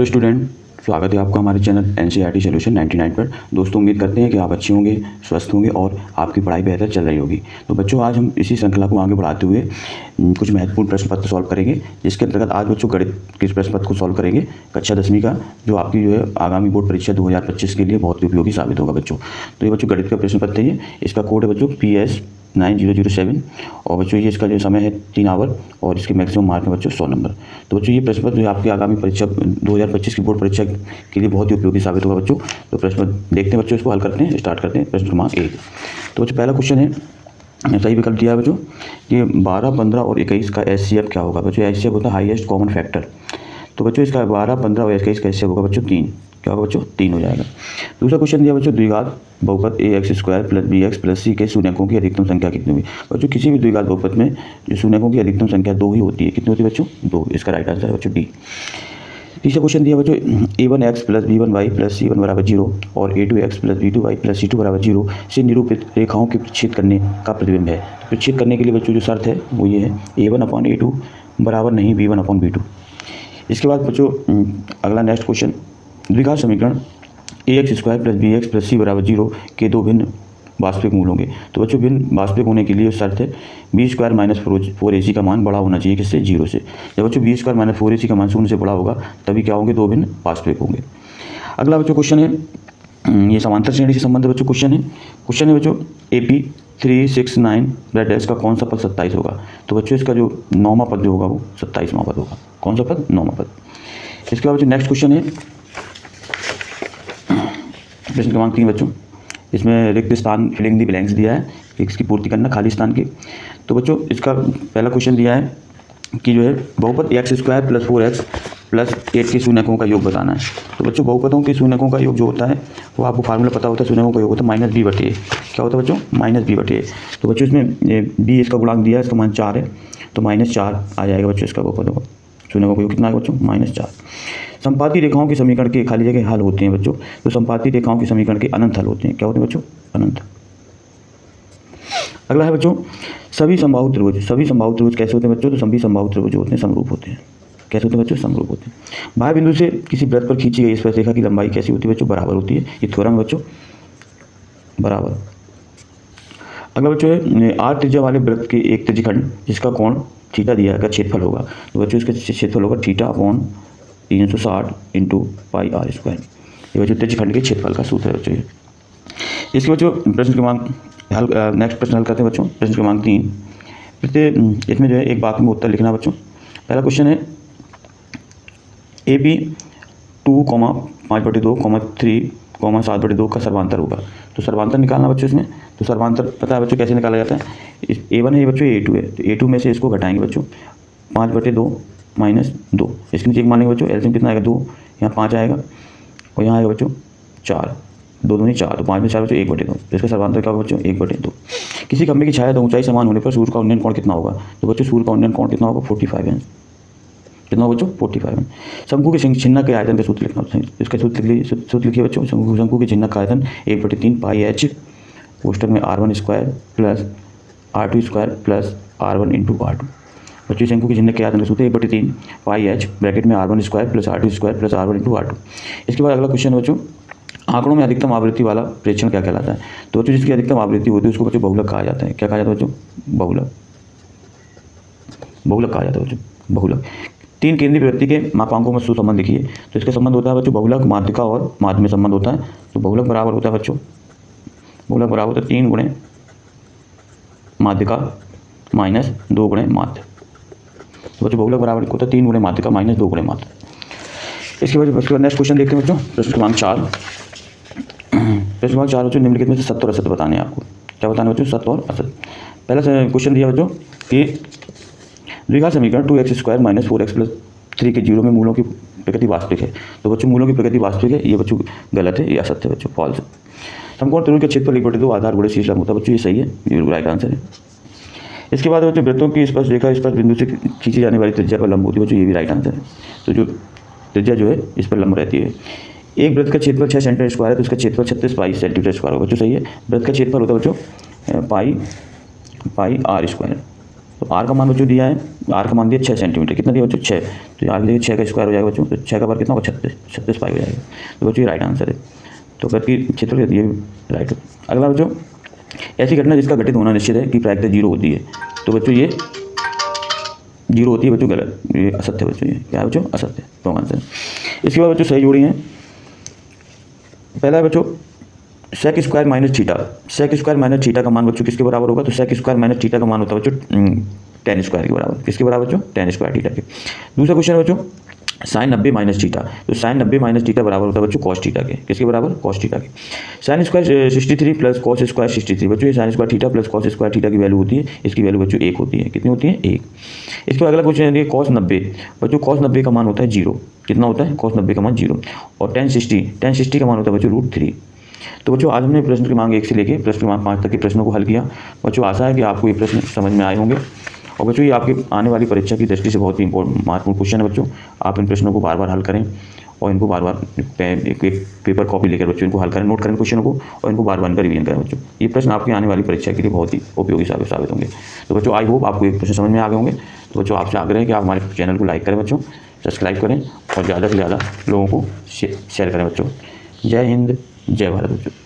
तो स्टूडेंट, स्वागत है आपका हमारे चैनल NCERT सॉल्यूशन 99 पर। दोस्तों, उम्मीद करते हैं कि आप अच्छे होंगे, स्वस्थ होंगे और आपकी पढ़ाई बेहतर चल रही होगी। तो बच्चों, आज हम इसी श्रृंखला को आगे बढ़ाते हुए कुछ महत्वपूर्ण प्रश्न पत्र सॉल्व करेंगे, जिसके अंतर्गत आज बच्चों गणित के प्रश्न पत्र को सॉल्व करेंगे कक्षा 10वीं का, जो आपकी जो है आगामी बोर्ड परीक्षा 2025 के लिए बहुत ही उपयोगी साबित होगा बच्चों। तो ये बच्चों गणित का प्रश्न पत्र है, इसका कोड है बच्चों PS 9007 और बच्चों ये इसका जो समय है 3 आवर और इसके मैक्सिमम मार्क है बच्चों 100 नंबर। तो बच्चों ये प्रश्न पत्र जो है आपकी आगामी परीक्षा 2025 की बोर्ड परीक्षा के लिए बहुत ही उपयोगी साबित होगा बच्चों। तो प्रश्न देखते हैं बच्चों, इसको हल करते हैं, स्टार्ट करते हैं। प्रश्न क्रमांक 1। तो बच्चों पहला क्वेश्चन है, सही विकल्प दिया है बच्चों कि 12, 15 और 21 का HCF क्या होगा। बच्चों HCF होता है हाईएस्ट कॉमन फैक्टर। तो बच्चों इसका 12, 15 और 21 का HCF होगा बच्चों 3। क्या होगा बच्चों? 3 हो जाएगा। दूसरा क्वेश्चन दिया बच्चों, द्विघात बहुपद AX² + BX + C के शून्यकों की अधिकतम संख्या कितनी होगी। बच्चों किसी भी द्विघात बहुपद में जो शून्यकों की अधिकतम संख्या 2 ही होती है। कितनी होती है बच्चों? 2। इसका राइट आंसर है बच्चों डी। तीसरा क्वेश्चन दिया बच्चों, A1X + B1Y + C1 = 0 और A2X + B2Y + C2 = 0 से निरूपित रेखाओं के प्रतिच्छेद करने का प्रतिबिंब है। प्रतिच्छेद करने के लिए बच्चों जो शर्त है वो ये है, A1/A2 बराबर नहीं B1/B2। इसके बाद बच्चों अगला नेक्स्ट क्वेश्चन, द्विघात समीकरण AX² + BX + C = 0 के दो भिन्न वास्तविक मूल होंगे। तो बच्चों भिन्न वास्तविक होने के लिए शर्त है B² - 4AC का मान बड़ा होना चाहिए किससे? 0 से। जब बच्चों B² - 4AC का मान 0 से बड़ा होगा तभी क्या होंगे? दो भिन्न वास्तविक होंगे। अगला बच्चों क्वेश्चन है, ये समांतर श्रेणी से संबंधित बच्चों क्वेश्चन है बच्चों, AP 369 का कौन सा पद 27 होगा। तो बच्चों इसका जो 9वां पद जो होगा वो 27वां पद होगा। कौन सा पद? 9वां पद। इसके बाद बच्चों नेक्स्ट क्वेश्चन है, प्रश्न क्रमांक 3 बच्चों, इसमें रिक्त स्थान फिलिंग द ब्लैंक्स दिया है, इसकी पूर्ति करना खाली स्थान की। तो बच्चों इसका पहला क्वेश्चन दिया है कि जो है बहुपद X² + 4X + 8 के शून्यकों का योग बताना है। तो बच्चों बहुपदों के शून्यकों का योग जो होता है वो आपको फार्मूला पता होता है, शून्यकों का योग होता है -B/A। क्या होता है बच्चों? -B/A। तो बच्चों इसमें B इसका गुणांक दिया है, इसका मान 4 है, तो -4 आ जाएगा बच्चों इसका बहुपदों का शून्यकों का योग कितना है बच्चों? -4। संपाती रेखाओं के समीकरण के खाली जगह हल होते हैं बच्चों। तो संपाती रेखाओं के समीकरण के अनंत हल होते हैं। क्या होते हैं बच्चों? अनंत। अगला है बच्चों, सभी संभावित त्रिभुज कैसे होते हैं बच्चों? तो सभी संभावित त्रिभुज होते हैं समरूप होते हैं। कैसे होते हैं बच्चों? समरूप होते हैं। बाह्य बिंदु से किसी वृत्त पर खींची गई स्पर्श रेखा की लंबाई कैसी होती है बच्चों? बराबर होती है। ये थ्योरम है बच्चों, बराबर। अगला बच्चों है, 8 त्रिज्या वाले वृत्त के एक त्रिज्यखंड जिसका कोण थीटा दिया का क्षेत्रफल होगा। तो बच्चों इसका क्षेत्रफल होगा θ/360 × πr²। ये बच्चों त्रिज्यखंड के क्षेत्रफल का सूत्र है बच्चों। इसके बच्चों प्रश्न क्रमांक हल, नेक्स्ट प्रश्न हल करते हैं बच्चों। प्रश्न क्रमांक 3, इसमें जो है एक वाक्य में उत्तर लिखना बच्चों। पहला क्वेश्चन है, AP 2, 5/2, 3, 7/2 का सर्वांतर होगा। तो सर्वांतर निकालना बच्चों इसमें। तो सर्वांतर पता है बच्चों कैसे निकाला जाता है? A1 है बच्चों, A2 है, तो A2 में से इसको घटाएंगे बच्चों, 5/2 - 2। इसके नीचे एक मान लेंगे बच्चों, एलसीएम कितना आएगा? 2। यहाँ 5 आएगा और यहाँ आएगा बच्चों 4, 2 दूनी 4, तो 5 में 4 बच्चों 1/2। तो इसका सर्वांतर क्या होगा बच्चों? 1/2। किसी खंभे की छाया तो ऊंचाई समान होने पर सूर्य का उन्नयन कोण कितना होगा। तो बच्चों सूर्य का उन्नयन कोण कितना होगा? 45 अंश। कितना होगा बच्चों? 45 अंश। शंकु के छिन्नक के आयतन का सूत्र लिखना होता है। इसका सूत्र लिखिए बच्चों, शंकु के छिन्नक का आयतन 1/3 πh कोष्टक में r1² + r2² + r1 × r2। बच्चों शंकु के छिन्नक के आयतन का सूत्र 1/3 πh ब्रैकेट में r1² + r2² + r1 × r2। इसके बाद अगला क्वेश्चन है बच्चों, आंकड़ों में अधिकतम आवृत्ति वाला प्रेक्षण क्या कहलाता है। तो बच्चों जिसकी अधिकतम आवृत्ति होती है उसको बच्चों बहुलक कहा जाता है। क्या कहा जाता है बच्चों? बहुलक कहा जाता है बच्चों, बहुलक। 3 केंद्रीय वृत्ति के मापांकों में सुसंबंध लिखिए। तो इसका संबंध होता है बच्चों बहुलक, माध्यिका और माध्य में संबंध होता है। तो बहुलक बराबर होता है बच्चों, बहुलक बराबर होता है 3 × माध्यिका - 2 × माध्य। तो बच्चों बहुलक बराबर होता है 3 × माध्यिका - 2 × माध्य। इसके बाद नेक्स्ट क्वेश्चन देखते हैं बच्चों। प्रश्न क्रमांक 4 बच्चों, निम्नलिखित में से सत्य और असत्य बताने हैं आपको। क्या बताना है बच्चों? सत्य और असत्य। पहला क्वेश्चन दिया बच्चों कि द्विघात समीकरण 2x² - 4x + 3 के 0 में मूलों की प्रकृति वास्तविक है। तो बच्चों मूलों की प्रकृति वास्तविक है, ये बच्चों गलत है, ये असत्य है बच्चों, फॉल्स है। समकोण त्रिभुज का क्षेत्रफल 1/2 आधार गुणे शीर्ष लंब होता है बच्चों, ये सही है, ये राइट आंसर है। इसके बाद बच्चों वृत्तों की स्पर्श रेखा स्पर्श बिंदु से खींची जाने वाली त्रिज्या पर लंब होती है बच्चों, ये भी राइट आंसर है। तो जो त्रिज्या जो है इस पर लंब रहती है। एक वृत्त का क्षेत्रफल 6 सेंटीमीटर है, तो इसका क्षेत्रफल 36 पाई सेंटीमीटर स्क्वायर होगा बच्चों, सही है। वृत्त का क्षेत्रफल होता है बच्चों पाई r²। तो आर का मान बच्चों दिया है, आर का मान दिया 6 सेंटीमीटर, कितना दिया बच्चों 6, तो आगे देखिए 6 का स्क्वायर हो जाएगा बच्चों, तो 6 का बार कितना होगा 36 पाई हो जाएगा। तो बच्चों ये राइट आंसर है। तो घर की क्षेत्र ये राइट है। अगला बच्चों, ऐसी घटना जिसका घटित होना निश्चित है कि प्रायिकता 0 होती है, तो बच्चों ये 0 होती है बच्चों, गलत, ये असत्य बच्चों, ये क्या है बच्चों, असत्य, तो आंसर। इसके बाद बच्चों सही जोड़ी हैं। पहला है बच्चों sec square minus theta, sec square minus theta का मान बच्चों किसके बराबर होगा, तो सेक स्क्वायर माइनस थीटा का मान होता है बच्चों tan स्क्वायर के बराबर, किसके बराबर बच्चों, tan स्क्वायर थीटा के। दूसरा क्वेश्चन है बच्चों साइन 90 माइनस थीटा, तो साइन 90 माइनस थीटा बराबर होता है बच्चों कॉस थीटा के, किसके बराबर, कॉस थीटा के। Sine square 63 plus cos square 63, बच्चों ये sine square theta plus cos square theta की वैल्यू होती है, इसकी वैल्यू बच्चों 1 होती है, कितनी होती है 1। इसके बाद अगला क्वेश्चन है कॉस 90, बच्चों कॉस 90 का मान होता है 0, कितना होता है कॉस 90 का मान 0। और tan 60 का मान होता है बच्चों √3। तो बच्चों आज हमने प्रश्न क्रमांक 1 से लेकर प्रश्न क्रमांक 5 तक के प्रश्नों को हल किया। बच्चों आशा है कि आपको ये प्रश्न समझ में आए होंगे। और बच्चों ये आपकी आने वाली परीक्षा की दृष्टि से बहुत ही महत्वपूर्ण क्वेश्चन है बच्चों। आप इन प्रश्नों को बार बार हल करें और इनको बार बार एक पेपर कॉपी लेकर बच्चों इनको हल करें, नोट करें क्वेश्चनों को और इनको बार बार इनका रिवीजन करें बच्चों। ये प्रश्न आपकी आने वाली परीक्षा के लिए बहुत ही उपयोगी साबित होंगे। तो बच्चों आई होप आपको ये प्रश्न समझ में आ गए होंगे। तो बच्चों आपसे आग्रह है कि आप हमारे चैनल को लाइक करें बच्चों, सब्सक्राइब करें और ज़्यादा से ज़्यादा लोगों को शेयर करें बच्चों। जय हिंद, जय भारत बच्चों।